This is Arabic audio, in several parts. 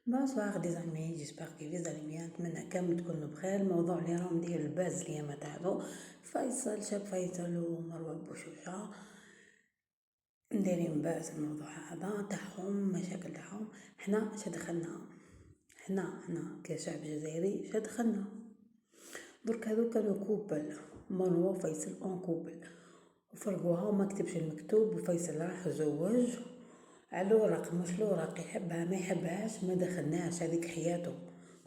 بونسوار دي زامي، جيسبر كي في زالي نتمنى كامل تكونوا بخير. الموضوع اللي راهم داير الباز اليوم تاعو فيصل، شاب فيصل ومروه بوشوشه دايرين باز الموضوع هذا تاعهم، مشاكل تاعهم. حنا شدخلنا حنا كشعب جزائري شدخلنا درك هذو كانوا كوبل، مروه وفيصل اون كوبل وفرقوها وما كتبش المكتوب، وفيصل راح زوج على الورق، مش الورق يحبها ما يحبهاش ما دخلناش، هذيك حياته،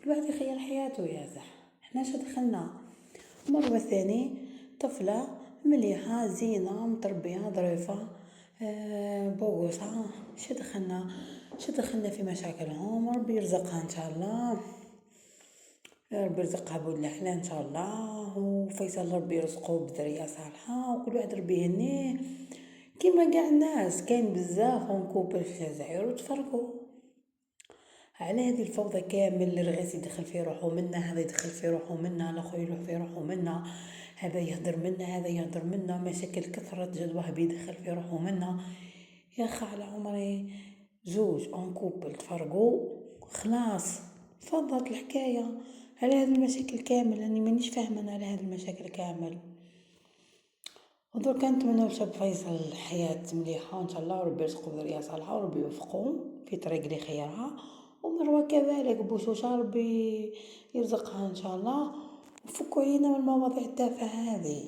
كل واحد يخير حياته يا زح. احنا شو دخلنا؟ مروه ثاني طفله مليحه زينه متربيه ظريفه بوسه، شو دخلنا في مشاكلهم؟ ربي يرزقها ان شاء الله، ربي يرزقها بولد الأحلى ان شاء الله، وفيصل ربي يرزقه بذريه صالحه، وكل واحد ربي يهنيه كيما قاع الناس. كاين بزاف كوبل في الجزائر وتفرقوا على هذه الفوضى كامل. الرغيس يدخل في روحه منا، هذا يدخل في روحه منا، الاخر يروح في روحه منا، هذا يهدر منا هذا يهدر منا، مشاكل كثرت، جد واحد يدخل في روحه منا. يا خا على عمري زوج اون كوبل تفرقوا خلاص فضت الحكايه على هذه المشاكل كامل. اني مانيش فاهمه على هذه المشاكل كامل. ودرك نتمنوا لشاب فيصل الحياة مليحة ان شاء الله، وربي يرزقو بذرية صالحة، وربي يوفقهم في طريق اللي خيرها، ومروة كذلك بوشوشة ربي يرزقها ان شاء الله، وفكوا علينا من المواضيع التافهة هذه،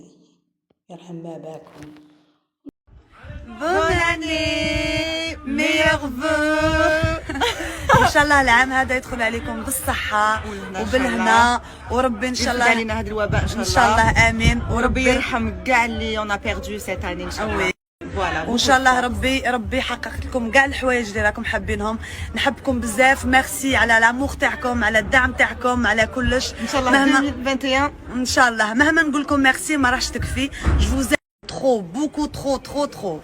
يرحم باباكم. بون اني ميور فو. ان شاء الله العام هذا يدخل عليكم بالصحه وبالهنا، وربي ان شاء الله يرفد علينا هذا الوباء ان شاء الله امين، وربي يرحم كاع اللي اون بيردو سيت اني ان شاء الله. فوالا وان شاء الله ربي يحقق لكم كاع الحوايج اللي راكم حابينهم. نحبكم بزاف، ميرسي على لامور تاعكم، على الدعم تاعكم، على كلش. ان شاء الله 2021 ان شاء الله مهما نقول لكم ميرسي ما راحش تكفي. جو فوز ترو بوكو ترو